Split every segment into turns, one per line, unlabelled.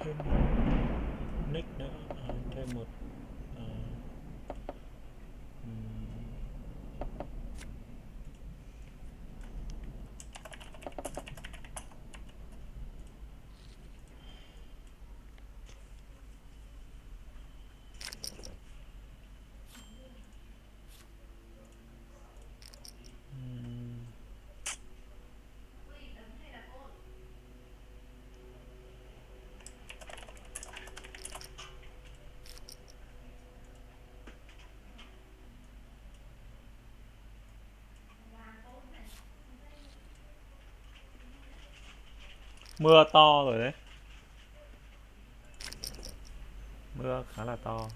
thêm một nick nữa, thêm một à, mưa to rồi đấy, mưa khá là to.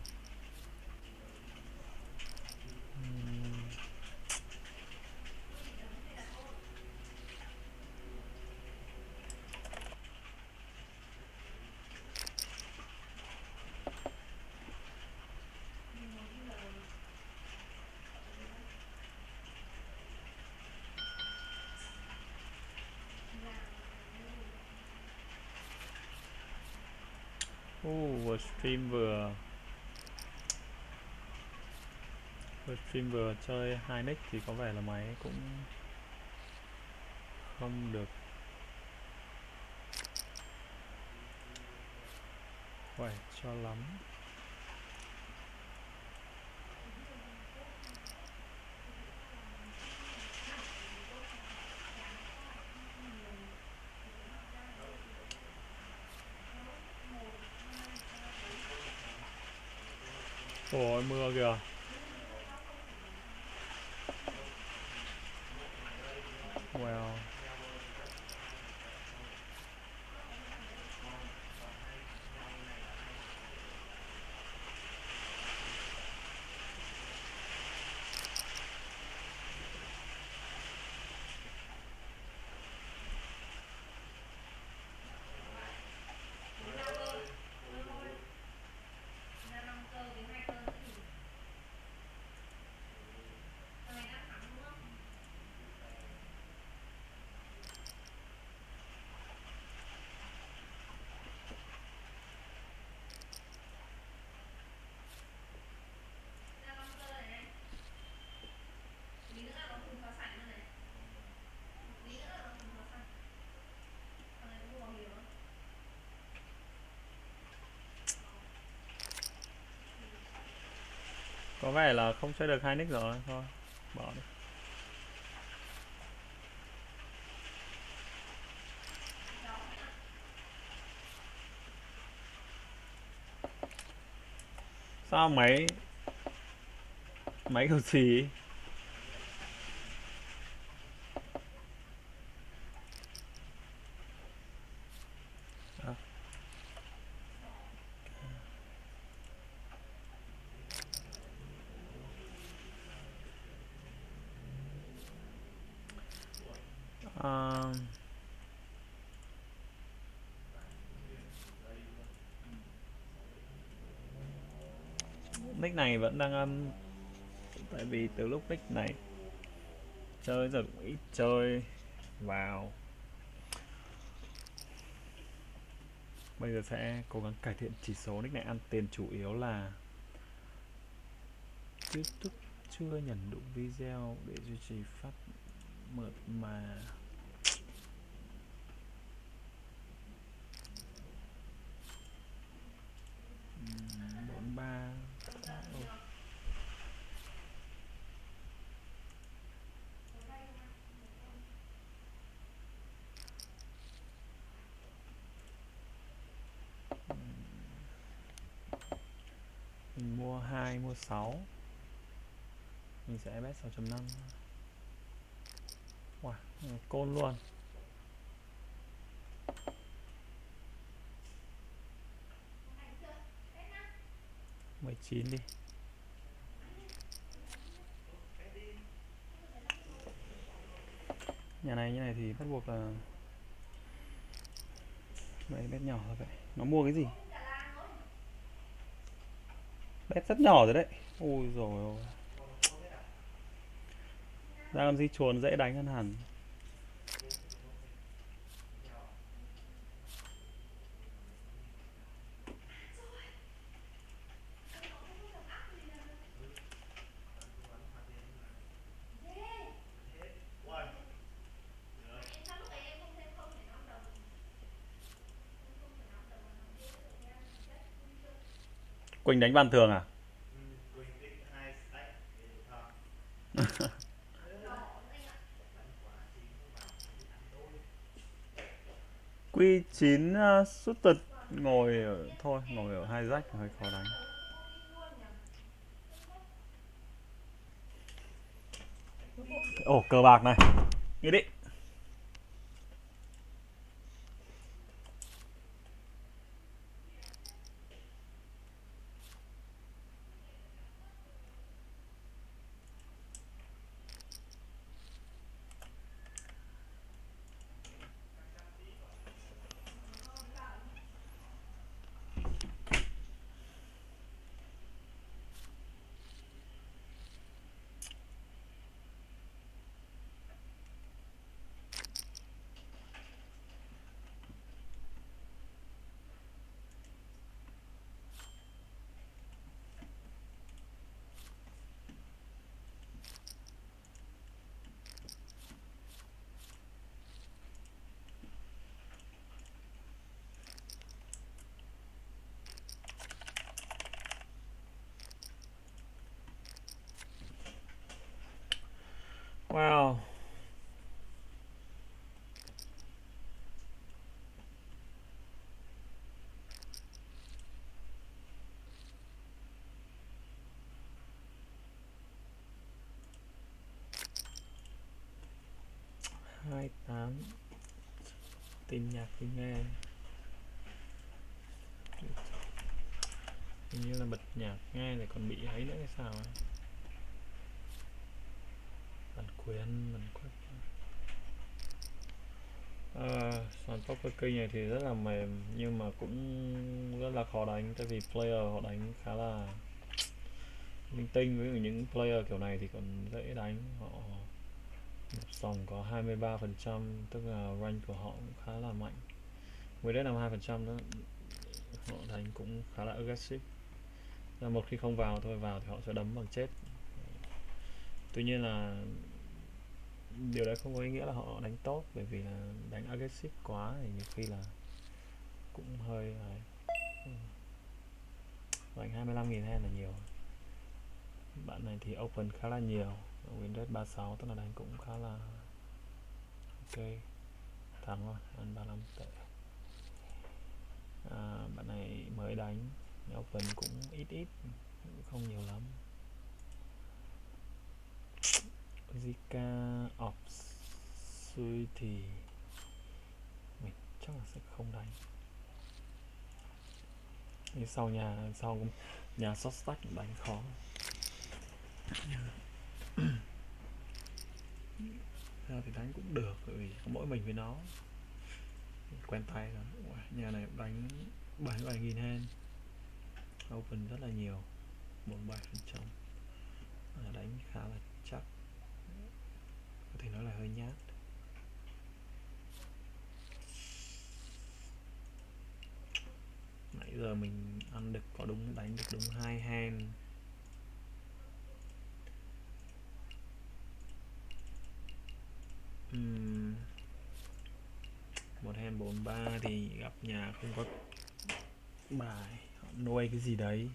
Vừa stream vừa chơi hai nick thì có vẻ là máy cũng không được khỏe cho lắm. Ôi mưa kìa. Well, có vẻ là không chơi được hai nick rồi, thôi bỏ đi. Sao máy máy kiểu gì? À, à, nick này vẫn đang tại vì từ lúc nick này chơi giờ cũng ít chơi vào, bây giờ sẽ cố gắng cải thiện chỉ số. Nick này ăn tiền chủ yếu là YouTube chưa nhận đủ video để duy trì phát mượt mà. Bốn ba 2 mua 6, mình sẽ bet 6.5. Wow, côn luôn. 19 đi. Nhà này như này thì bắt buộc là đấy, bet nhỏ rồi vậy. Nó mua cái gì? Bet rất nhỏ rồi đấy. Ôi rồi ôi. Ra làm gì chuồn dễ đánh hơn hẳn. Quỳnh đánh bàn thường à? Quy 9 sút tật ngồi ở, thôi ngồi ở hai rách hơi khó đánh. Ồ, cờ bạc này. Nghĩ đi. Wow. Hai tám. Tin nhạc thì nghe. Hình như là bật nhạc nghe lại còn bị ấy nữa hay sao ấy. Bản quyền. Sàn Poker King này thì rất là mềm nhưng mà cũng rất là khó đánh, tại vì player họ đánh khá là linh tinh. Với những player kiểu này thì còn dễ đánh. Họ nhập sòng có 23%, tức là rank của họ cũng khá là mạnh. Với đấy 52% đó, họ đánh cũng khá là aggressive. Là một khi không vào thôi, vào thì họ sẽ đấm bằng chết. Tuy nhiên là điều đấy không có ý nghĩa là họ đánh tốt, bởi vì là đánh aggressive quá thì nhiều khi là cũng hơi đánh 25.000 hand là nhiều. Bạn này thì open khá là nhiều, win rate 36, tức là đánh cũng khá là ok. Thắng rồi, ăn 35 tệ. Bạn này mới đánh, open cũng ít ít, cũng không nhiều lắm. Zika off xuôi thì mình chắc là sẽ không đánh. Như sau nhà short stack đánh khó. Theo thì đánh cũng được, bởi vì có mỗi mình với nó quen tay rồi. Nhà này đánh 77.000 hand, open rất là nhiều, 47%, đánh khá là chắc, có thể nói là hơi nhát. Nãy giờ mình ăn được có đúng, đánh được đúng 2 hand. Một hand 43 thì gặp nhà không có bài, họ nuôi cái gì đấy.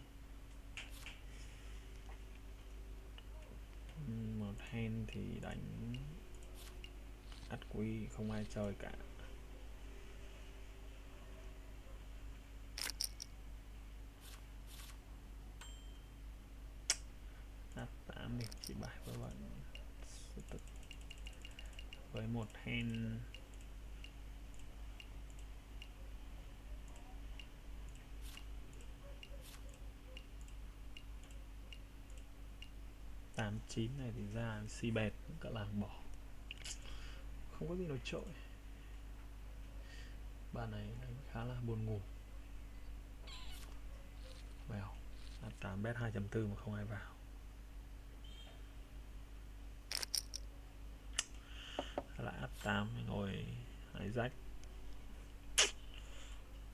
Một hand thì đánh ắt quy không ai chơi cả. H8 thì chỉ bài với bạn với một hand. Tám chín này thì ra si bẹt cả làng bỏ, không có gì nổi trội. Bạn này đánh khá là buồn ngủ. Vào H8 bet 2.4 mà không ai vào. Là H8 ngồi hai rách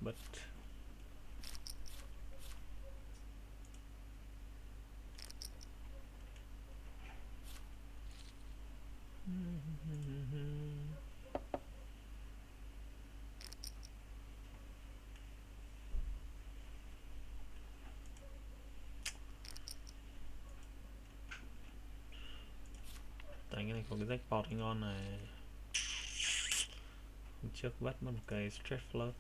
bật. Có cái jackpot ngon này. Hôm trước bắt mất một cái straight flush.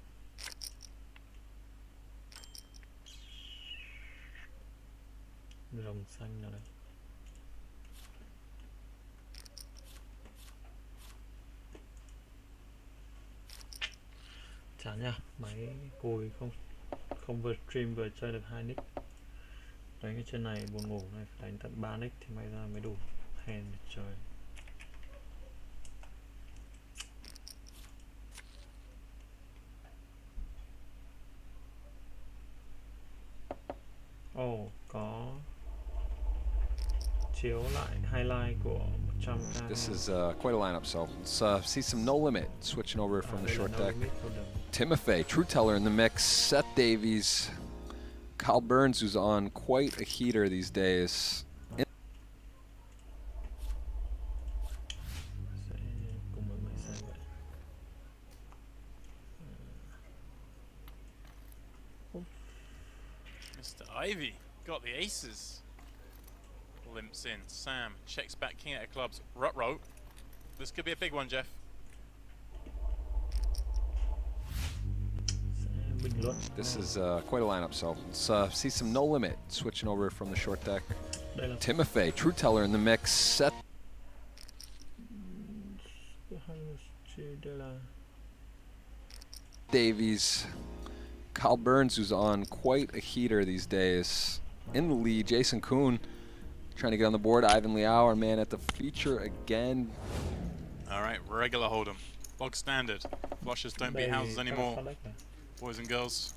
Rồng xanh nào đây. Chán nha, máy cùi không vừa stream vừa chơi được 2 nick. Đánh cái trên này buồn ngủ này, phải đánh tận 3 nick thì may ra mới đủ hand để chơi. Có chiếu lại highlight của 100k.
This is quite a lineup, so let's see some No Limit switching over from the short deck. Timofey, True Teller in the mix, Seth Davies, Kyle Burns, who's on quite a heater these days.
Mr. Ivy got the aces. Limps in. Sam checks back, king out of clubs. Rut-row. This could be a big one, Jeff.
This is quite a lineup, so let's see some No Limit switching over from the short deck. Timofey, True Teller in the mix, Seth Davies, Kyle Burns, who's on quite a heater these days. In the lead, Jason Kuhn trying to get on the board. Ivan Liao, our man at the feature again.
All right, regular hold'em. Bog standard. Flushes don't beat houses anymore. Boys and girls.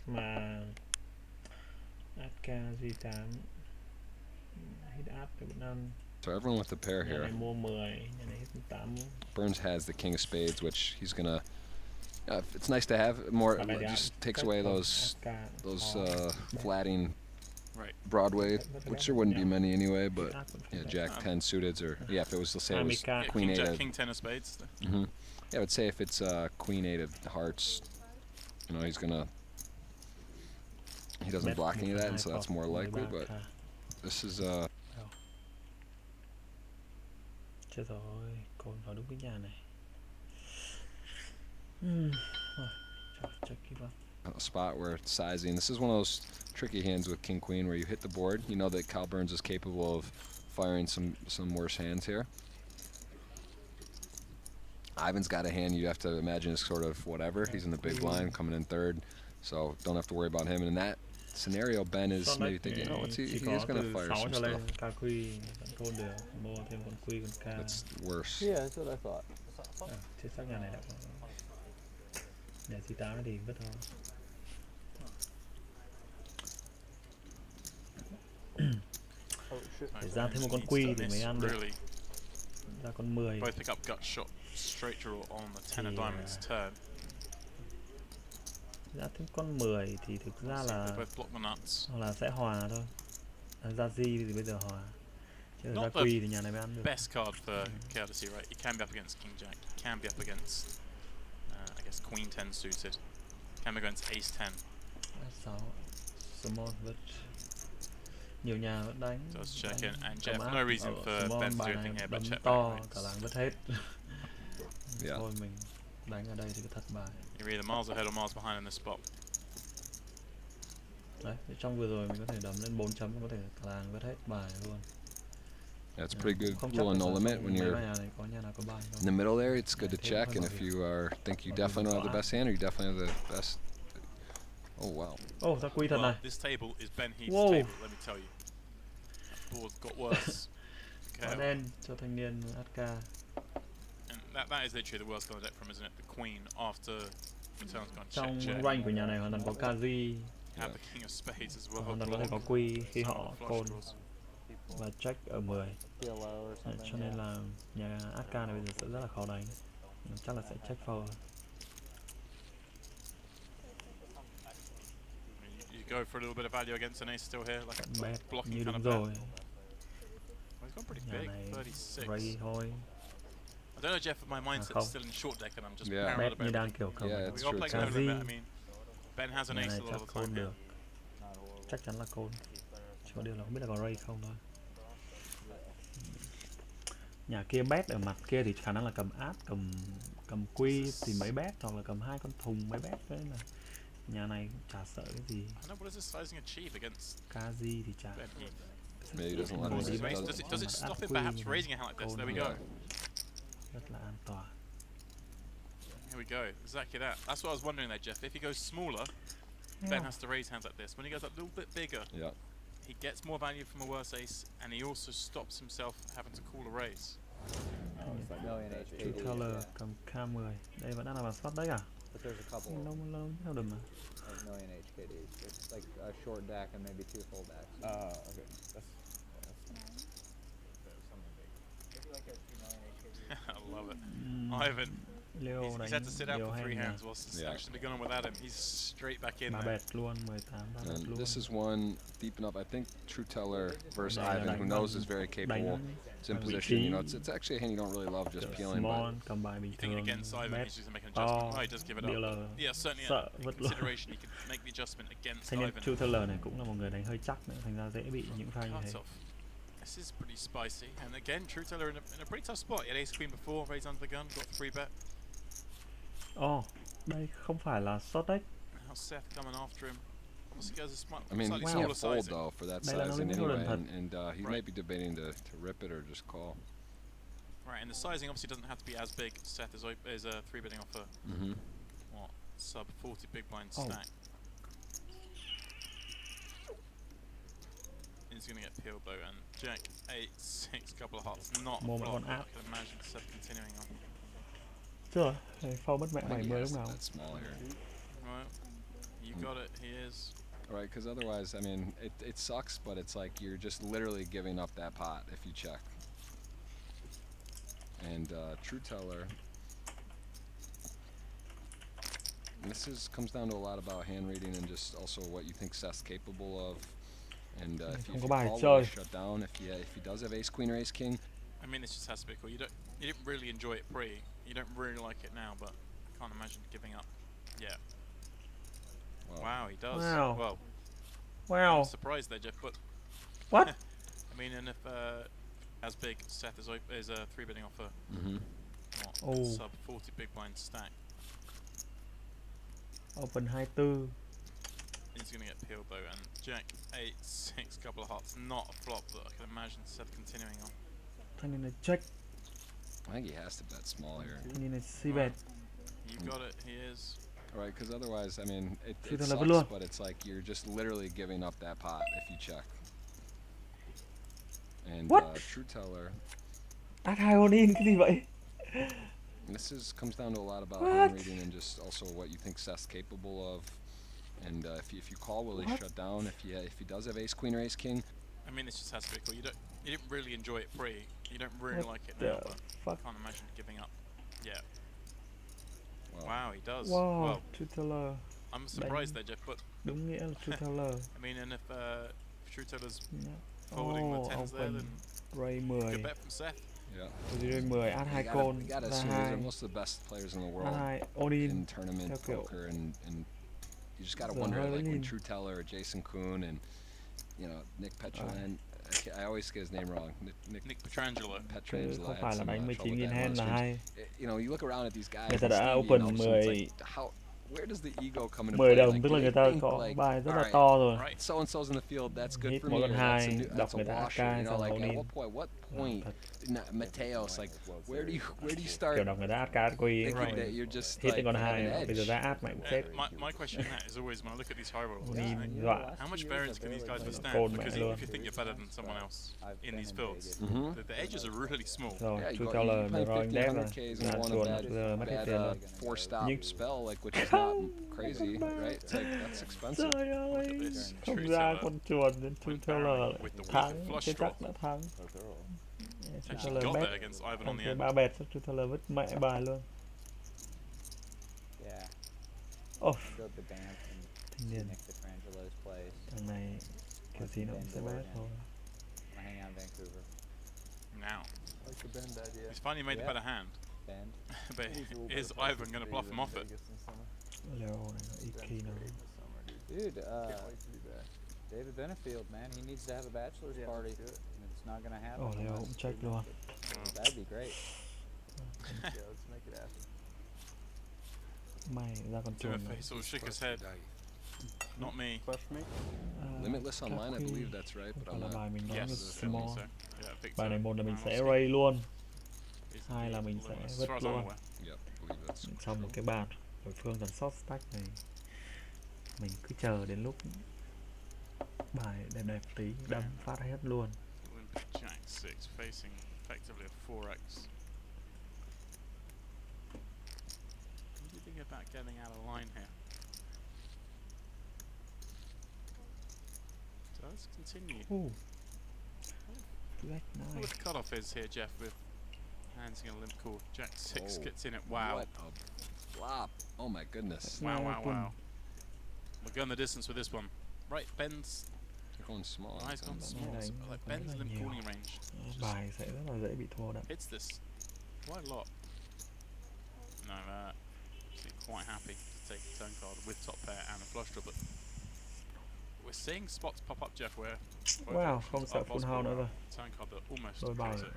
Mà ATK G8 hit up được năm.
So everyone with the pair here.
Mua 10,
Burns has the king of spades, which he's gonna. It's nice to have more. It just takes away those flatting Broadway, which there wouldn't be many anyway. But yeah, Jack 10 suited, or yeah, if it was, let's say it was Queen 8 of
King 10 of spades.
Yeah, I would say if it's Queen 8 of hearts, you know, he's gonna. He doesn't block any of that, and so that's more likely. But this is
Chết rồi, còn vào đúng cái nhà này.
A spot where it's sizing. This is one of those tricky hands with King Queen where you hit the board. You know that Kyle Burns is capable of firing some worse hands here. Ivan's got a hand you have to imagine is sort of whatever. He's in the big blind, coming in third, so don't have to worry about him. And in that scenario, Ben is maybe thinking, oh, he is going to fire some stuff. That's worse.
Yeah, that's what I thought.
Để C8 thì vứt thôi. Để ra thêm một con quy thì mới ăn được. Ra con 10.
Both pick up gut shot, straight draw on the 10 of diamonds turn.
Ra thêm con 10 thì thực ra là sẽ hòa thôi. Ra G thì bây giờ hòa. Chứ ra quy thì nhà này mới ăn được.
Best card for courtesy, right? It can be up against King Jack. It can be up against I guess Queen 10 suited. Can be against Ace 10.
6 small vứt. Nhiều nhà vẫn đánh.
So let's check in, and Jeff, no reason for Ben to do anything here, but check
to, cả làng vứt hết.
Yeah.
Thôi mình đánh ở đây thì có thất bại.
You're either miles ahead or miles behind in this spot.
Đấy, trong vừa rồi mình có thể đấm lên 4 chấm, có thể cả làng vứt hết bài luôn.
That's a pretty good rule of No Limit when you're in the middle there. It's good to check, and if you think you definitely don't have the best hand, or you definitely have the best. Oh wow.
Oh, ra quy thật này.
This table is Ben Heath's table, let me tell you. That board got worse.
Okay. Đen cho thanh niên ATK.
And that is literally the worst card deck from, isn't it? The Queen after the turn's gone
trong
check.
rank của nhà này hoàn toàn có Kazi.
Have the King of Spades as well.
Hoàn toàn có thể có quy khi họ côn và check ở 10. Cho nên là nhà ATK này bây giờ sẽ rất là khó đánh. Chắc là sẽ check fold.
You go for a little bit of value against an ace still here, like a blocking kind of
rồi.
Well, he's gone pretty big, 36.
Ray thôi.
I don't know, Jeff, my mindset's still in short deck and I'm just paranoid about everything.
Yeah, it's true.
I mean, Ben has an ace a lot of the time here.
Chắc chắn là côn. Chỉ có điều là không biết là có Ray không thôi. Nhà kia bet ở mặt kia thì khả năng là cầm át, cầm quy thì mấy bet, hoặc là cầm hai con thùng mấy bet đấy là nhà này cũng chả sợ cái gì.
I know, what does this sizing achieve against
Kazi thì chả.
Ben Heath?
Maybe he doesn't let
Ngồi
him
đi
raise.
bet
Does it stop him perhaps raising a hand like this? There we go.
Rất là an toàn.
Here we go. Exactly that. That's what I was wondering there, Jeff. If he goes smaller, Ben has to raise hands like this. When he goes a little bit bigger, he gets more value from a worse ace, and he also stops himself having to call a raise.
True Teller cầm K10. Đây vẫn đang là slot đấy à?
But there's a couple
Lâu nhau đừng mà.
of million HKD. It's like a short deck and maybe 2 full decks.
Okay. That's
I love it. Ivan,
Leo
he's had to sit out
Leo
for 3
hand
hands whilst it's actually been going on without him. He's straight back in
ba
there.
bet luôn, 18 ba bet
And
luôn.
this is one deep enough. I think True Teller versus Ivan, who knows is very capable. It's in position. You know, it's actually a hand you don't really love just peeling.
Small,
But
cầm bài bình
You think
thường.
against Ivan,
Bet
he's just making an adjustment. Oh, he does give it up.
dealer
Yeah, certainly
sợ
in
vứt luôn.
consideration, he can make the adjustment against
Thanh niên
Ivan.
True Teller này cũng là một người đánh hơi chắc nữa, thành ra dễ bị những pha như thế.
Cut off. This is pretty spicy. And again, True Teller in a pretty tough spot. He had ace queen before, raised under the gun, got 3 bet.
Đây không phải là short deck.
Now Seth coming after him. Obviously goes a
I mean,
slightly
he
smaller
can't fold
sizing.
though for that
Đây là nó
sizing
lên hồn
anyway,
thật.
and he might be debating to rip it or just call.
Right, and the sizing obviously doesn't have to be as big. Seth is a 3-betting offer. What? Sub 40 big blind stack. He's going to get peeled though, and Jack 8, 6, couple of hearts, not a
Mua một
flop.
con
I
áp.
can imagine Seth continuing on.
Chưa, phao mất mẹ
I think he
70
has
lúc
to
nào.
bet small here.
Right, you got it, he is.
Right, because otherwise, I mean, it sucks, but it's like you're just literally giving up that pot if you check. And True Teller, this comes down to a lot about hand reading and just also what you think Seth's capable of. And if you
Không có bài
call, will
chơi.
he shut down? If he does have ace queen or ace king,
I mean, this just has to be cool. You didn't really enjoy it pre. You don't really like it now, but I can't imagine giving up. Yeah. Wow, he does.
Wow.
Well,
Wow.
I'm surprised there, Jeff. But
What?
I mean, and if as big Seth is a 3-betting offer. What?
Oh.
Sub 40 big blind stack.
Open 24.
He's going to get peeled though, and Jack 8, 6, couple of hearts, not a flop, but I can imagine Seth continuing on.
Thanh niên này check.
I think he has to bet small here.
Thanh niên này si bet.
You got it, he is.
Right, because otherwise, I mean, it
True Teller
sucks,
luôn.
but it's like you're just literally giving up that pot if you check. And
What?
True Teller,
Ác hai con in, cái gì vậy?
this comes down to a lot about
What?
hand reading and just also what you think Seth's capable of. And if you call, will he
What?
shut down? If he does have ace queen or ace king,
I mean, this just has to be cool. You didn't really enjoy it pre. You don't really
What
like it
the
now, but
fuck?
I can't imagine giving up. Yeah.
well,
Wow, he does.
Wow,
Well,
True Teller.
I'm surprised there, Jeff. But
Đúng nghĩa là True Teller.
I mean, and if True Teller's
Yeah.
folding the tens there,
Open
then
Ray
good
10.
bet from Seth.
yeah.
Ray 10, át hai con,
You gotta
ra
assume these are
2.
most of the best players in the
Át
world
2, all in.
in tournament
theo kiểu
poker, and you just gotta
giờ
wonder,
hơi
like when
nhìn.
True Teller or Jason Kuhn and Nick Petrolan, I always get his name wrong.
Nick Petrangelo.
Petrangelo.
Không
had
phải là
some,
đánh
trouble with
19.000
that
hand là
last
hay.
stream. You look around at these guys.
Người ta
and
đã
Stevie,
open
so it's
10
like, where does the ego come into
10
play?
đồng,
Like,
tức
do
là
they
người ta
think,
có
like,
bài rất là
alright,
to rồi.
Right.
so and so's in the field, that's good
Hit
for
một
me.
con
Or
hai,
that's
đọc
a
người ta
washer.
AK,
Like
xong
at
all in.
what point, Mateos, like where do you start
Kiểu đọc người ta át cá quy ấy,
thinking
rồi
that you're just
hit
like
lên con
have
2,
an
bây giờ
edge?
ra át mày cũng chết.
My question in that is always when I look at these high rolls,
All
it's
in,
like,
dọa.
how much variance can these guys withstand?
Cold
Because
mẹ
if you think you're better than someone else in these fields, the edges are really small.
Rồi,
Yeah,
True
you
Teller
play
drawing
50,
dead
100
rồi.
Ks
Ra
and want a
chuồn,
bad,
giờ mất hết
bad
tiền rồi.
4-stop
Nhưng-
spell, like which is not crazy, right? It's like that's expensive.
Trời ơi,
this.
không
True
ra
Teller
con chuồn đến True
went
Teller
barrel
lại
with the weak
thắng,
flush
chưa
draw.
chắc đã thắng. True
Actually
Teller
got
bet.
there against Ivan on the
Cái
end.
3 bet, True Teller vứt mẹ bài luôn.
Yeah.
Ồ,
Go to the dance and
thanh
see
niên,
Nick Petrangelo's place.
thằng này kiểu gì nó cũng sẽ bet thôi.
I hang out in Vancouver.
Now,
like the bend idea.
he's finally made a
Yeah.
better hand,
Bend.
but is Ivan going to bluff him off it?
Leo này nó ít khi nào.
Dude,
Can't wait to be back.
David Benefield, man, he needs to have a bachelor's
Yeah,
party.
let's do it.
And it's not gonna happen.
Ồ, Leo cũng check luôn.
Well,
That'd be great.
Yeah, let's make it happen.
Mày ra con chuồn
Timothy
này.
sort of shook his head. Not me.
Crush me?
Limitless
Các
online, I
quy
believe that's right,
không
but
phải
I'm
là
not.
bài mình nói
Yes,
là
I
small.
think so. Yeah, Victor.
Bài này một là mình sẽ
Malinowski
raid luôn,
is
hai là
the
mình sẽ
Limitless, as
vứt
far as I'm
luôn.
aware.
Yep, believe that's
Xong một
true.
cái bàn đối phương cần short stack này, mình cứ chờ đến lúc bài đẹp đẹp tí đâm phát hết luôn.
Olympic Jack 6 facing effectively a 4x. What do you think about getting out of line here? So let's continue.
Black
What
Knight.
the cutoff is here, Jeff, with hands in a limp call. Jack 6
Oh,
gets in it. Wow.
What a flop. Oh my goodness.
Wow, wow,
Quân.
wow. We're going the distance with this one. Right, Ben's
They're going small.
eyes gone
Bạn
small.
này
So,
đánh
like
rất
Ben's
là
limp
nhiều.
calling range
Bài sẽ rất là dễ bị thua đấy.
hits this quite a lot. No, actually quite happy to take a turn card with top pair and a flush draw, but we're seeing spots pop up, Jeff, where both
Wow,
options
không
are
sợ full
possible.
house nữa rồi.
Turn card that almost
Đôi bài
kills it.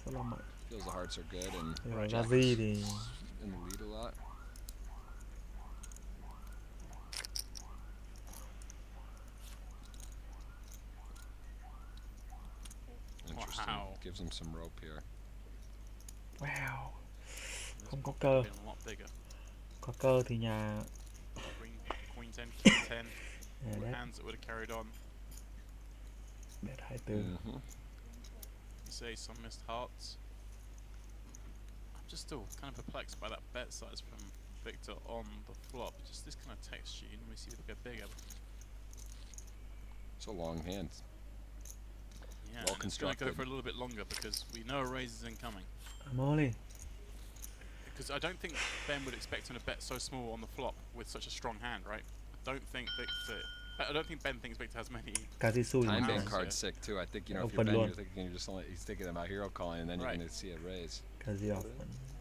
rất là mạnh.
Feels the hearts are good and
Nhưng mà
Jack
ra
is
gì thì
in the lead a lot. Interesting.
Wow.
Gives him some rope here.
wow,
This
không có
pot
cơ.
could have been a lot bigger.
Có cơ thì nhà
Queen 10, King 10,
nhà
were
đét
hands that would have carried on.
đét 24.
Mm-hmm.
You say some missed hearts. I'm just still kind of perplexed by that bet size from Victor on the flop. Just this kind of texture, you normally see people go bigger.
It's a long hand.
Yeah,
Well
and it's going to go
constructed.
for a little bit longer because we know a raise is incoming.
I'm all in.
Because I don't think Ben would expect him to bet so small on the flop with such a strong hand, right? I don't think Ben thinks Victor has many.
Cá di xui
Time
mà.
bank
Yeah.
card's sick too. I think, you know, if
Open
you're Ben,
one.
you're thinking he's thinking about hero calling, and then
Right.
you're going to see a raise.
Cá di off.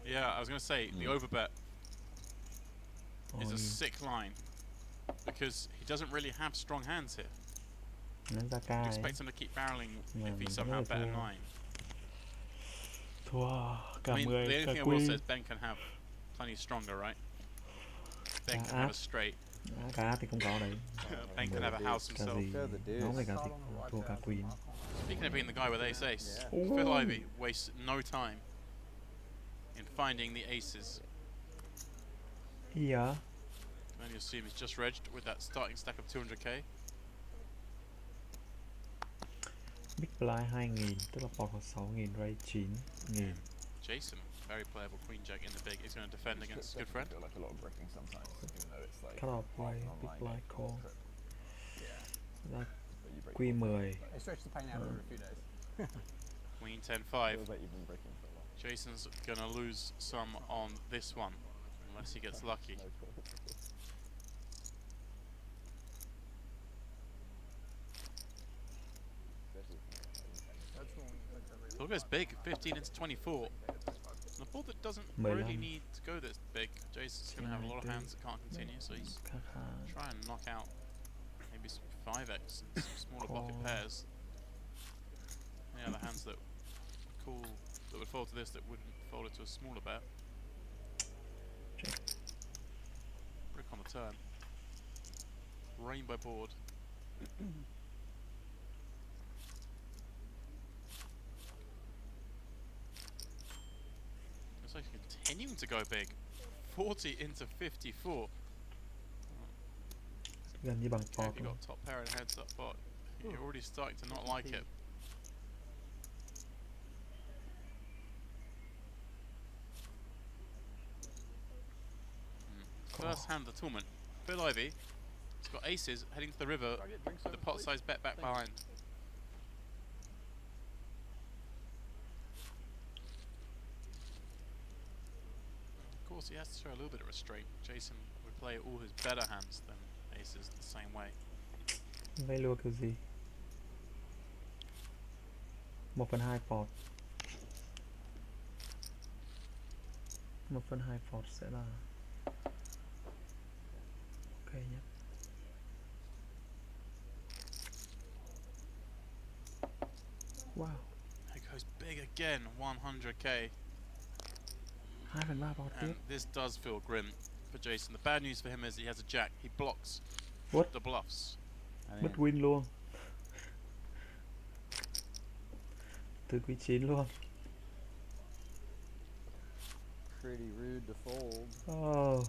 Yeah, I was going to say the overbet is a
Ôi,
sick line because he doesn't really have strong hands here.
nó ra ca
You
ấy.
expect him to keep barreling
Yeah,
if he
mình
somehow
rất là
bet a
thua.
9.
Thua cả
I mean,
10
the only
cả
thing I will say
quy.
is Ben can have plenty stronger, right? Ben can
Cá
have a
áp.
straight.
Cá thì không có đấy.
Ben can have a house
Cá
himself.
gì
Show the deuce.
nó với cá gì thua cả queen.
Speaking of being the guy with ace ace,
Yeah.
Phil
Ooh.
Ivey wastes no time in finding the aces.
Yeah.
Can only assume he's just regged with that starting stack of 200k.
Big blind 2000, tức là pot có 6000, raise 9000.
Jason, very playable queen jack in the big. He's going to defend against good friend.
feel like a lot of bricking sometimes, even though it's like
Cut off play,
online
big blind
game
call.
corporate.
Ra
But you break
quy 10.
It stretched the pain out over a few days.
Queen 10-5.
feels like you've been breaking for a while.
Jason's going to lose some on this one, unless he gets lucky.
No choice.
Still goes big, 15 into 24. On a board that doesn't
15.
really need to go this big. Jason's going to have a lot of hands that can't continue, so he's
Khá khá.
trying to knock out maybe some 5x and some smaller pocket
Call.
pairs. Any other hands that would fall to this that wouldn't fold it to a smaller bet?
Check.
Brick on the turn. Rainbow board. Looks like he's continuing to go big. 40 into 54.
Gần như bằng
If
pot
you
luôn.
got top pair and heads up pot, you're already starting to not like it. First hand of the tournament. Phil Ivey. He's got aces heading to the river with the pot size bet back behind. Of course, he has to show a little bit of restraint. Jason would play all his better hands than aces the same way.
Vay lua kiểu gì? 1/2 pot. 1/2 pot sẽ là ok nhé.
It
Wow.
goes big again 100k. And this does feel grim for Jason. The bad news for him is he has a jack. He blocks the bluffs.
Mất win luôn. Từ quý 9 luôn.
Pretty rude to fold.
Oh.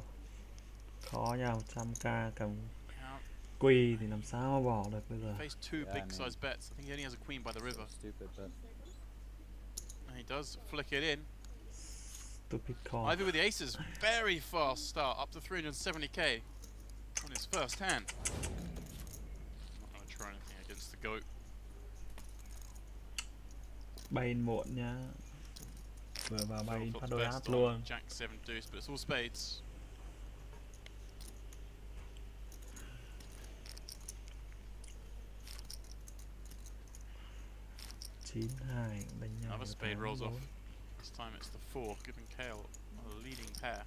Khó nha, 100k cầm quỳ thì làm sao mà bỏ được bây giờ.
Face two big size bets. I think he only has a queen by the river.
Stupid, but
And he does flick it in.
Stupid call.
Ivy with the aces, very fast start, up to 370k on his first hand. Not going to try anything against the goat.
Bay muộn nha. Vừa vào bay phát đôi áp luôn.
Jack 7 deuce, but it's all spades. Another spade rolls off. This time it's the 4, giving Kale a leading pair.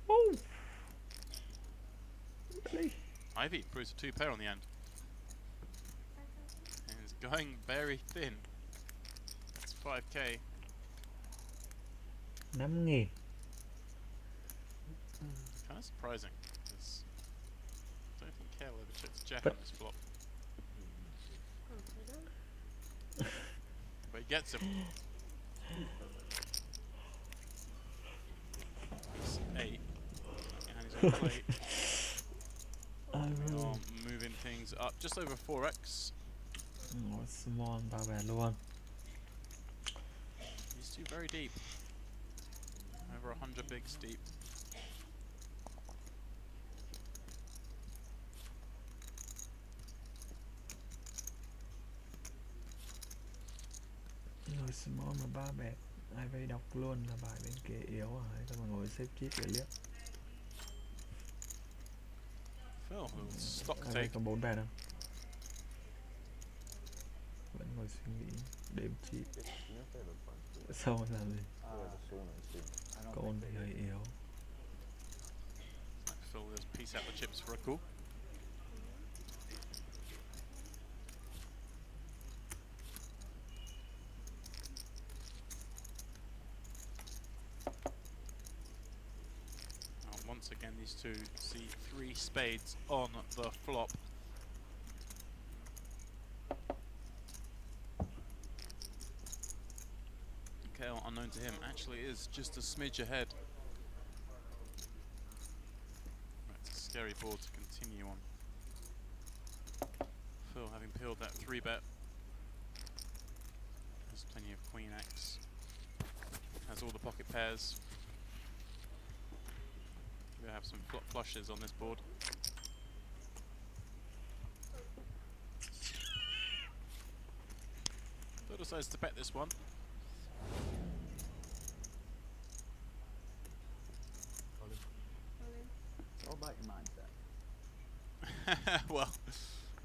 Woo!
Ivy proves a 2 pair on the end. And it's going very thin. It's 5k.
5.000.
Kind of surprising. I don't think Kale ever checks jack on this flop. But he gets him. It's 8. And he's on plate. Oh, moving things up just over 4x.
Small ba bè luôn.
He's too very deep. Over 100 bigs deep.
Ngồi small mà ba bẹt. Ai vây đọc luôn là bài bên kia yếu à. Sao mà ngồi xếp chip để liếc.
Phil, stock
Ai
take.
có 4 bẹt không? Vẫn ngồi suy nghĩ đếm chip. Sao mà làm gì? Con thì hơi yếu.
Phil, there's piece out the chips for a call. Once again, these two see 3 spades on the flop. Kale, unknown to him, actually is just a smidge ahead. It's a scary board to continue on. Phil, having peeled that 3-bet, has plenty of Queen X, has all the pocket pairs. We have some flop flushes on this board. Phil decides to bet this one.
it's all about your mindset.
Well,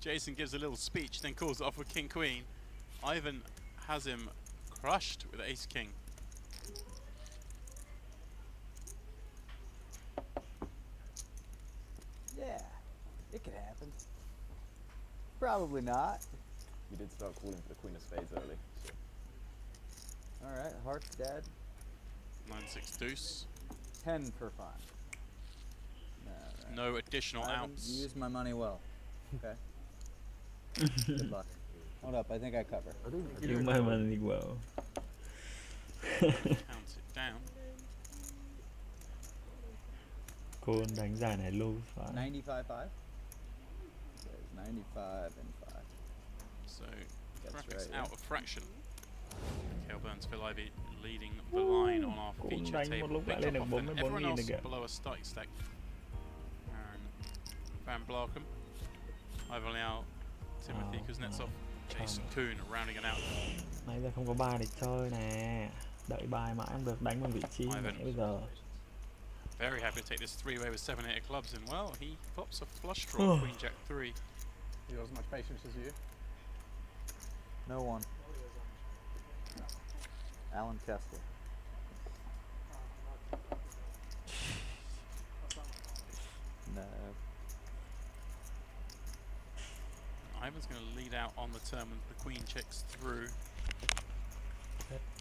Jason gives a little speech, then calls it off with King Queen. Ivan has him crushed with Ace King.
Yeah, it could happen. Probably not.
We did start calling for the Queen of Spades early. So.
Alright, heart's dead.
9-6 deuce.
10 for fun.
No additional
I
outs.
used my money well. Okay. Good luck. Hold up, I think I cover.
You my money well.
Count it down.
Cô đánh giải này lâu phải.
95.5? 95 and 5.
So,
That's
graphics
right, yeah.
out of fraction. Kale Burns, Phil Ivy leading the line on our
Cô
feature
đánh một
table.
lúc
Big
lại lên
drop
được
off then. Everyone
44.000
else
kìa.
below a starting stack. Aaron Van Blarkham, Ivan Liao, Timothy Kuznetsov, Jason Kuhn rounding it out.
Nãy giờ không có bài để chơi nè. Đợi bài mãi không được đánh bằng vị trí mẹ bây giờ.
Very happy to take this 3-way with 7-8 of clubs in. Well, he pops a flush draw, Queen Jack 3.
He has as much patience as you.
No one. Alan Kessler.
Ivan's going to lead out on the turn when the queen checks through.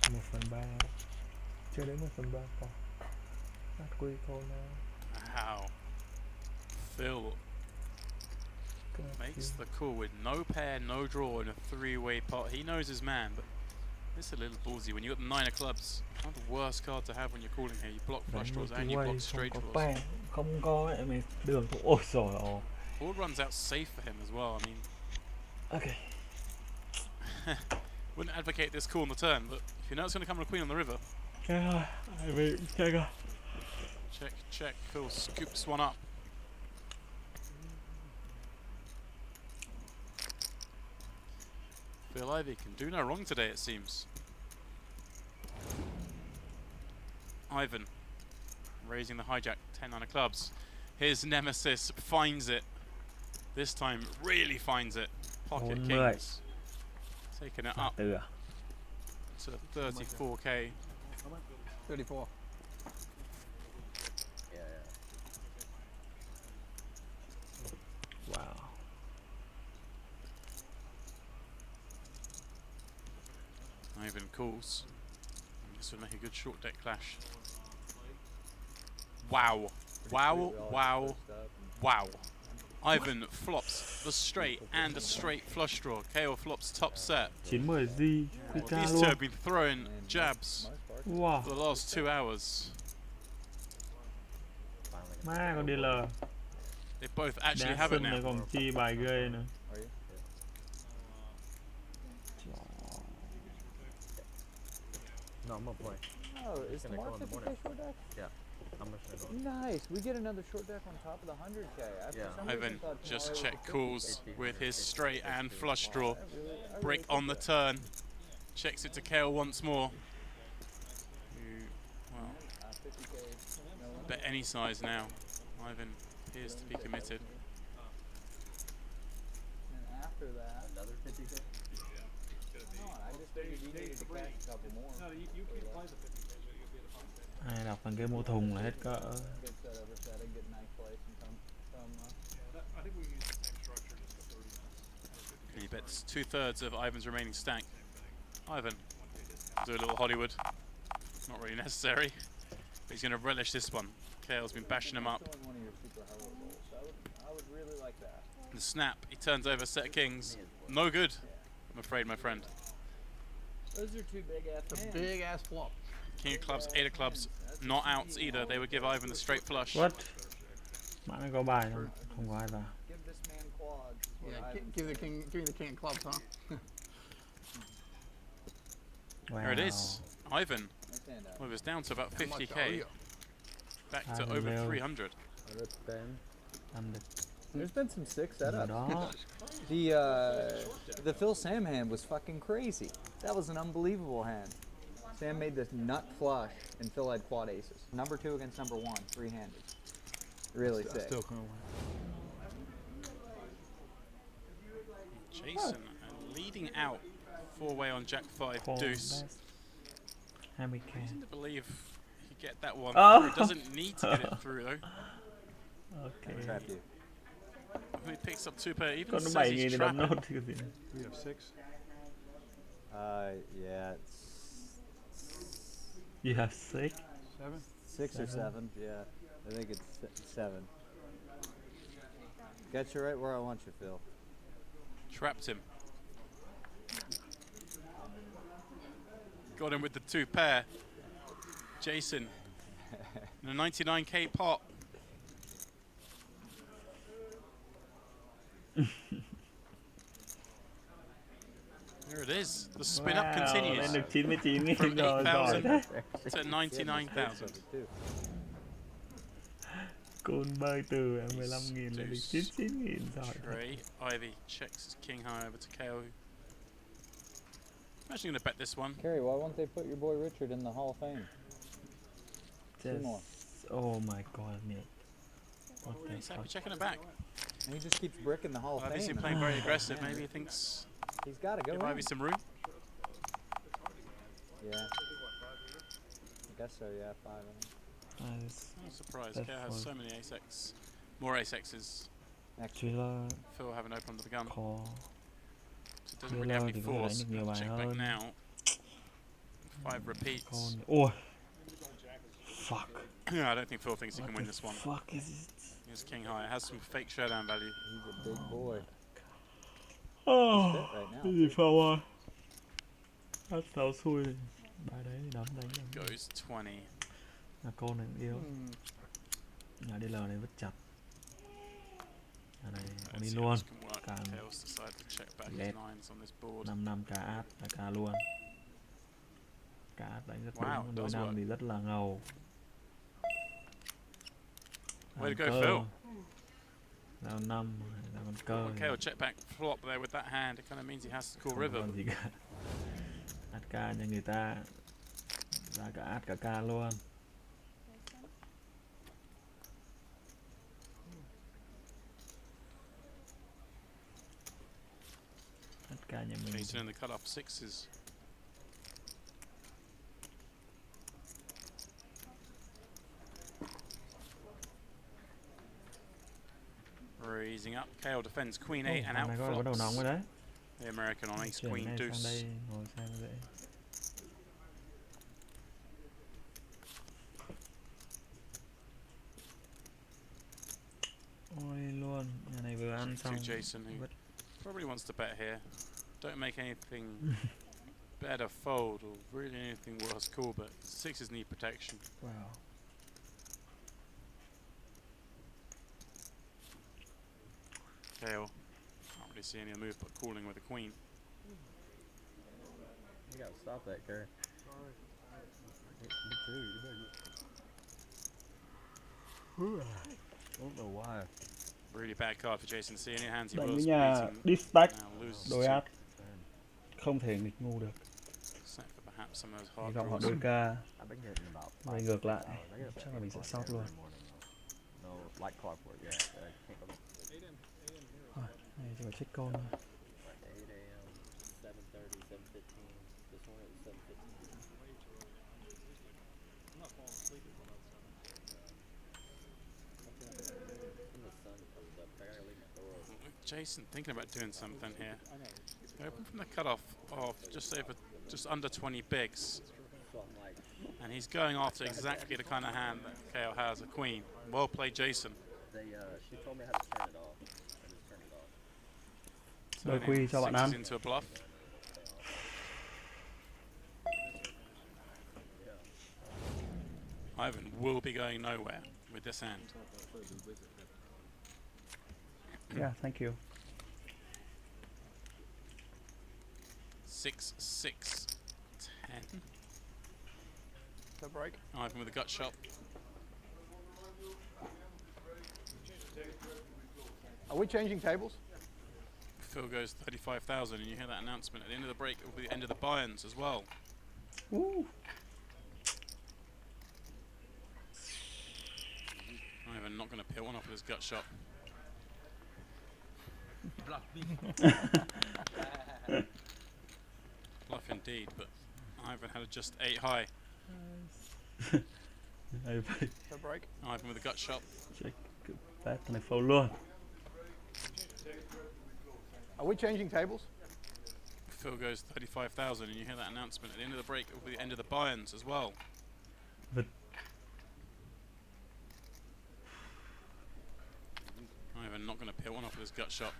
1/3 chưa đến 1/3 còn phát quy thôi nào.
Wow. Phil makes the call with no pair, no draw in a three-way pot. He knows his man, but this is a little ballsy. When you got the 9 of clubs, not the worst card to have when you're calling here. You block flush draws and you block straight draws.
Không có mày đường thủ. Ôi trời ơi.
Board runs out safe for him as well. I mean,
Okay.
wouldn't advocate this call on the turn, but if you know it's going to come on a queen on the river. Check, check. Phil scoops one up. Phil Ivy can do no wrong today, it seems. Ivan raising the hijack, 10-9 of clubs. His nemesis finds it. This time, really finds it. Pocket kings. Taking it up to 34k.
34.
Wow.
Ivan calls. This would make a good short deck clash. Wow. Wow, wow, wow. Ivan flops the straight and a straight flush draw. KO flops top set.
90 gì?
These two have been throwing jabs
Wow.
for the last 2 hours.
Má con dealer.
They both actually
Đá
have it
sân này
now.
còn chi bài ghê nữa.
No, I'm gonna play.
Oh, is tomorrow 50k short deck?
Yeah. I'm just gonna go.
Nice. We get another short deck on top of the 100k.
Yeah.
Ivan just check calls with his straight and flush draw. Break on the turn. Checks it to KO once more. Well, bet any size now. Ivan appears to be committed.
And after that, another 50k. I just figured you needed to catch a couple more. No, you can't play the 50k.
Ai đọc thằng game mua thùng là hết cỡ.
He bets 2/3 of Ivan's remaining stack. Ivan, do a little Hollywood. Not really necessary. But he's going to relish this one. Kale's been bashing him up. The snap, he turns over set of kings. No good, I'm afraid, my friend.
Those are two big ass hands.
Big ass flop.
King of clubs, 8 of clubs, not outs either. They would give Ivan the straight flush.
What? Mãi mới có bài không? Không có ai vào.
Give this man quads.
Yeah, give me the king of clubs, huh?
Wow.
There it is. Ivan. Well, it was down to about 50k. Back to over 300.
There's been some sick setups. The Phil Sam hand was fucking crazy. That was an unbelievable hand. Sam made this nut flush and Phil had quad aces. Number 2 against number 1, 3-handed. Really sick.
Still gonna win.
Jason leading out 4-way on Jack 5 deuce.
Hammy can.
Reason to believe he get that one.
Oh.
He doesn't need to get it through though.
Okay.
Trap you.
He picks up 2 pair. Even
Con nó
says
7
he's
nghìn thì
trapping.
đấm nốt chứ gì.
We have 6.
Yeah, it's
You have 6?
7.
6 or 7. Yeah, I think it's 7. Got you right where I want you, Phil.
Trapped him. Got him with the 2 pair. Jason in a 99k pot. There it is. The spin up continues.
Lên được 99
From
nghìn rồi.
8,000 to 99,000.
Côn bơi từ 15 nghìn lên được 99 nghìn rồi.
Trey Ivy checks his king high over to KO. I'm actually going to bet this one.
Kerry, why won't they put your boy Richard in the Hall of Fame? More.
Oh my god, Nick. What the
He's happy
fuck?
checking it back.
And he just keeps bricking the Hall of
Obviously
Fame.
playing very aggressive. Maybe he thinks
He's got to go
give
in.
Ivy some room.
Yeah. I guess so, yeah, 5 of them.
Nice.
I'm surprised.
That's
KO has
fine.
so many ace-X More ace X's.
Thriller
Phil haven't opened the gun.
khó.
So it doesn't really have any
Thriller thì có thể đánh
force.
được nhiều bài
Check back
hơn.
now. 5 repeats.
Con ôi. Fuck.
Yeah, I don't think Phil thinks he can win this one.
Fuck is it?
He's king high. It has some fake showdown value.
He's a big boy.
Oh,
He's fit right now.
cái gì Phil ơi? Hát tao xui. Bài đấy đấm đánh.
Goes 20.
Là con này cũng yếu. Nhà DL này vứt chặt. Nhà này con đi luôn. Càng
Chaos decides to check back his
lết.
nines on this board.
5 năm cả át là cả luôn. Cả át đánh rất
Wow,
đúng. Đôi
does
năm
work.
thì rất là ngầu.
Way to
Làm
go,
cơ.
Phil.
Là 5 là con cơ.
Okay, we'll check back flop there with that hand. It kind of means he has to call
Không
river.
còn gì cả. Át ca như người ta. Ra cả át cả ca luôn. Át ca nhà mình.
Jason in the cut-off sixes. Raising up. KO defends queen 8 and out
này có đầu nóng rồi
flops.
đấy.
The American on ace
Chuyển
queen
này sang
deuce.
đây ngồi xem dễ. Ôi luôn, nhà này vừa ăn
To
xong.
Jason, who
vứt.
probably wants to bet here. Don't make anything better fold or really anything worse call, but sixes need protection.
Wow.
KO. Can't really see any other move but calling with a queen.
You gotta stop that, Kerry. Me too. You better. I don't know why.
Really bad card for Jason C. In your hands, he
Đánh
was
với nhà
beating.
Dispatch
Now loses
đối
to.
át. Không thể nghịch ngu được.
Except for perhaps some of those
Hy
hard
vọng họ
draws.
đôi ca.
I've been getting about
Vậy
5
ngược lại.
I get up
Chắc
at
là mình
8
sẽ
o'clock
sót luôn.
every morning, though. No, like clockwork, yeah. I can't go
Thôi, này chỉ có check con thôi.
8 a.m. 7:30, 7:15. This morning it was 7:15. When the sun comes up, I gotta leave my door open.
Jason thinking about doing something here. Open from the cutoff of just under 20 bigs.
So I'm like,
And he's going after exactly the kind of hand that KO has, a queen. Well played, Jason.
she told me how to turn it off. I just turned it off.
Đôi quy cho bạn
Sixes
ăn.
into a bluff. Ivan will be going nowhere with this hand.
Yeah, thank you.
6, 6, 10.
The break.
Ivan with a gut shot.
Are we changing tables?
Phil goes 35,000, and you hear that announcement at the end of the break. It will be the end of the buy-ins as well.
Woo.
Ivan not going to peel one off with his gut shot. Bluff indeed, but Ivan had a just 8 high.
Đây vậy.
The break.
Ivan with a gut shot.
Check bet này fold luôn.
Are we changing tables?
Phil goes 35,000, and you hear that announcement at the end of the break. It will be the end of the buy-ins as well.
Vứt.
Ivan not going to peel one off with his gut shot.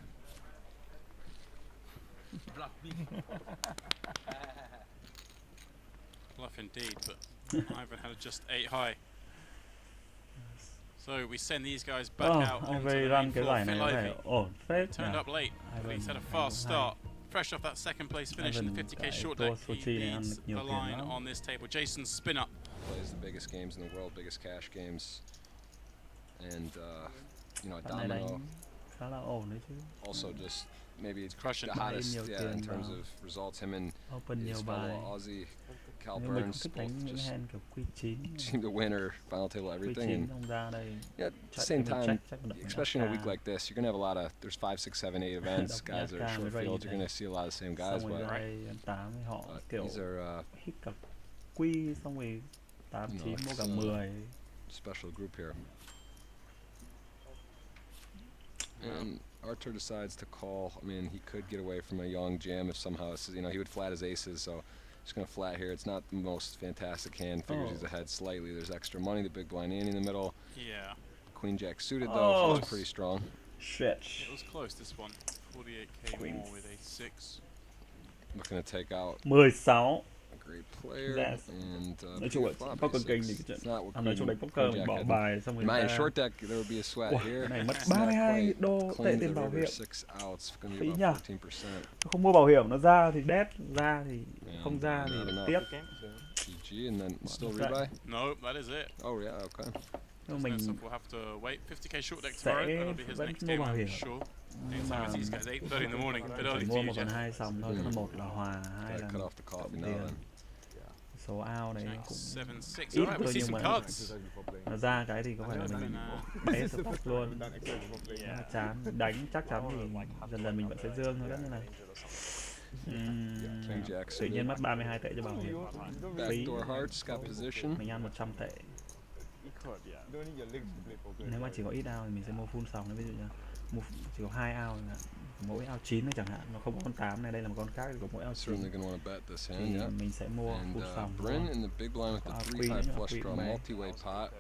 Bluff indeed, but Ivan had a just 8 high. So we send these guys back out onto the
Ivan
main
run cái
floor.
giải này
Phil
có vẻ
Ivey
ổn phết
turned
nhỉ?
up late, but he's had a
Ivan
fast start. Fresh off that second place finish in the
Ivan
50k
cái
short
tour
deck,
số
he
chi này ăn
leads
được
the
nhiều tiền
line
lắm.
on this table. Jason's spin up.
Plays the biggest games in the world, biggest cash games, and you know,
Bạn này
domino.
đánh khá là ổn đấy chứ.
Also, just maybe it's
Crushing.
the hottest,
Nhiều
yeah, in
tiền
terms
vào.
of results. Him and
Open
his
nhiều bài.
fellow Aussie Cal
Nhưng mình
Burns
thích
both
đánh những
just
hand kiểu quy 9.
seem to win or final table
Quy
everything.
9
And
xong ra đây.
yeah, at the
Check,
same
mình
time,
check, chắc mình đập
especially in a week
AK.
like this, you're gonna have a lot of. There's 5, 6, 7, 8 events.
Đập
Guys are
AK
short
với raise
fields. You're
này.
gonna see a lot of the same guys,
Xong rồi
but
ra đây ăn 8 với họ kiểu
these are
hit cả quy xong rồi 8
You know,
9 mua cả
it's,
10.
special group here. And Artur decides to call. I mean, he could get away from a young jam if somehow, he would flat his aces, so just going to flat here. It's not the most fantastic hand. Figures he's ahead slightly. There's extra money. The big blind ante in the middle.
Yeah.
Queen jack suited, though. That's pretty strong.
Shit.
It was close, this one. 48k more with a 6.
Looking to take out
16.
a great player.
Yes.
And
Nói chung là poker kinh thì cái chuyện nói chung đánh poker mình bỏ bài xong rồi
in short deck, there would be a sweat here.
Cái này mất 32 đô tệ tiền bảo hiểm. Phí nhỉ? Không mua bảo hiểm nó ra thì dead, ra thì không ra thì tiếc.
GG and then still rebuy?
No, that is it.
Oh yeah, okay.
Mình
We'll have to wait 50k short deck tomorrow. That'll be his next game, I'm sure. Anytime these guys 8:30 in the morning, a bit early
mua
for you,
một phần
Jeff.
hai xong thôi, tức một là hòa, hai là
Cut off the coffee now
tiền.
then.
Số out đấy
Jack
cũng
7, 6.
ít
Alright, we'll
thôi
see
nhưng
some
mà
cards.
nó ra cái thì có phải là mình bé sập tóc luôn. Chán, đánh chắc chắn thì dần dần mình vẫn sẽ dương thôi đó như này. Tự nhiên mất 32 tệ cho bảo hiểm. Phí.
Backdoor hearts got position.
Mình ăn 100 tệ. Nếu mà chỉ có ít out thì mình sẽ mua full sòng, ví dụ như mua chỉ có 2 out mỗi out 9 nữa chẳng hạn, nó không có con 8 này, đây là một con khác thì có mỗi out 9 thì mình sẽ mua full sòng.
Bryn in the big blind with the 3 high flush draw multi-way pot.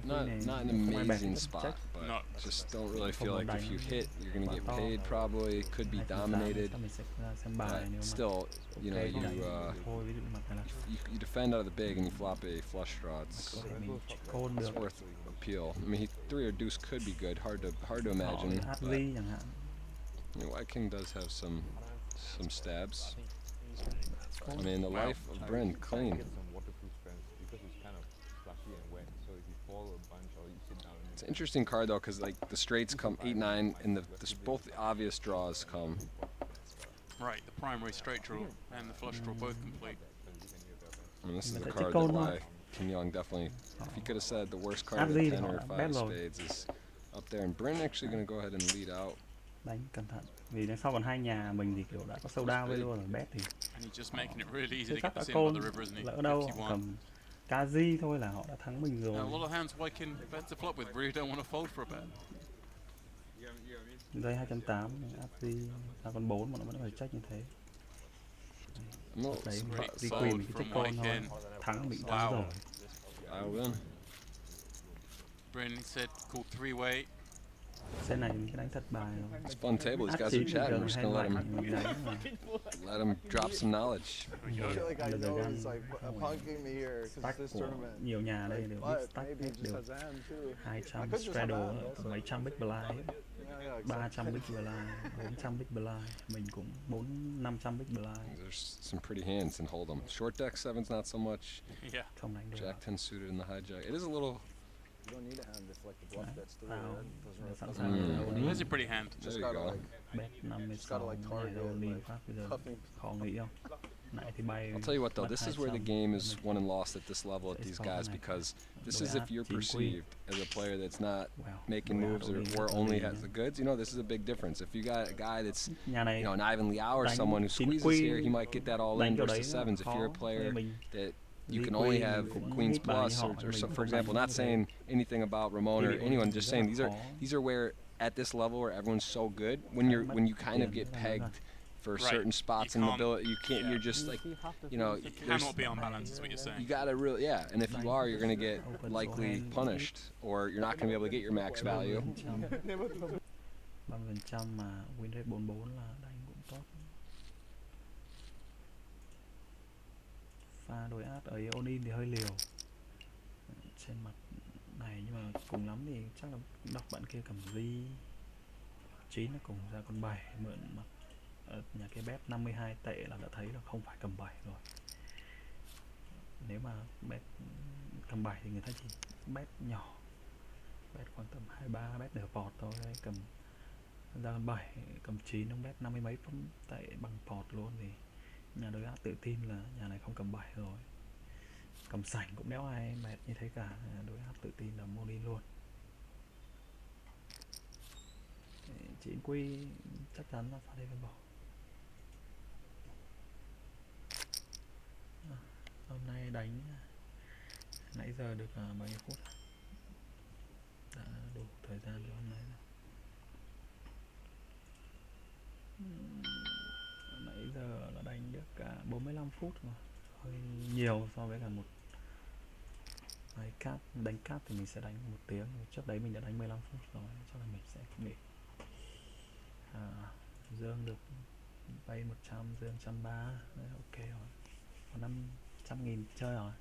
Not an amazing spot, but just don't really feel like if you hit, you're going to get paid probably, could be dominated, but still, you defend out of the big and you flop a flush draw, it's worth appeal. I mean, 3 or deuce could be good, hard to imagine, but White King does have some stabs. I mean, the life of Bryn, clean. It's an interesting card though, because like the straights come 8-9, and both the obvious draws come.
Right, the primary straight draw and the flush draw both complete.
I mean, this is the card that why Kim Young definitely, if he could have said the worst card of 10 or 5 spades is up there, and Bryn actually going to go ahead and lead out.
Đánh cẩn thận, vì đằng sau còn hai nhà mình thì kiểu đã có sâu đao với luôn rồi, bet thì.
And he's just making it really easy to get
Chắc
this
đã
in by the river, isn't he?
lỡ đâu cầm Kazi thôi là họ đã thắng mình rồi.
A lot of hands White King bet to flop with really don't want to fold for a bet.
Đây 280, Kazi sao con 4 mà nó vẫn phải check như thế. Đấy, đi queen cái check con thôi, thắng bị thắng rồi.
I win.
Bryn said call 3-way.
Xe này mình sẽ đánh thật bài rồi.
It's a fun table. These guys are chatting. We're just gonna let him drop some knowledge.
Nhiều nhà đây đều biết stack đều 200 straddle, mấy trăm big blind, 300 big blind, 400 big blind, mình cũng 400-500 big blind.
There's some pretty hands and hold them. Short deck 7's not so much.
Yeah.
Không đánh được.
Jack 10 suited in the hijack. It is a little.
You don't need a hand if like the bluff that's through it.
Sẵn sàng.
It is a pretty hand.
There you go.
Bet 56 này đâu liên phát bây giờ khó nghĩ không? Này thì bay.
I'll tell you what though, this is where the game is won and lost at this level at these guys, because this is if you're perceived as a player that's not making moves or only has the goods. You know, this is a big difference. If you got a guy that's, an Ivan Liao or someone who squeezes here, he might get that all in versus 7s. If you're a player that you can only have queens plus, or so, for example, not saying anything about Ramon or anyone, just saying these are where at this level where everyone's so good, when you kind of get pegged for certain spots in the bill, you can't. You're just like,
you cannot be on balance, is what you're saying.
You gotta really, and if you are, you're gonna get likely punished, or you're not gonna be able to get your max value.
30% mà win rate 44 là đánh cũng tốt. Pha đối át ở Onin thì hơi liều trên mặt này, nhưng mà cùng lắm thì chắc là đọc bạn kia cầm ly 9 nó cùng ra con 7 mượn mặt ở nhà cái bet 52 tệ là đã thấy là không phải cầm 7 rồi. Nếu mà bet cầm 7 thì người ta chỉ bet nhỏ, bet khoảng tầm 23, bet nửa pot thôi đấy, cầm ra con 7, cầm 9 ông bet 50 mấy tệ bằng pot luôn thì nhà đối áp tự tin là nhà này không cầm 7 rồi. Cầm sảnh cũng đéo ai mệt như thế cả, đối áp tự tin là mua đi luôn. Chín quy chắc chắn là phải đây phải bỏ. Hôm nay đánh Nãy giờ được bao nhiêu phút? Đã đủ thời gian cho hôm nay rồi. Nãy giờ là đánh được cả 45 phút mà, hơi nhiều so với cả một vài cáp. Đánh cáp thì mình sẽ đánh 1 tiếng, trước đấy mình đã đánh 15 phút rồi, chắc là mình sẽ nghỉ. Dương được bay 100, Dương 130, đấy, ok rồi, có 500.000 chơi rồi.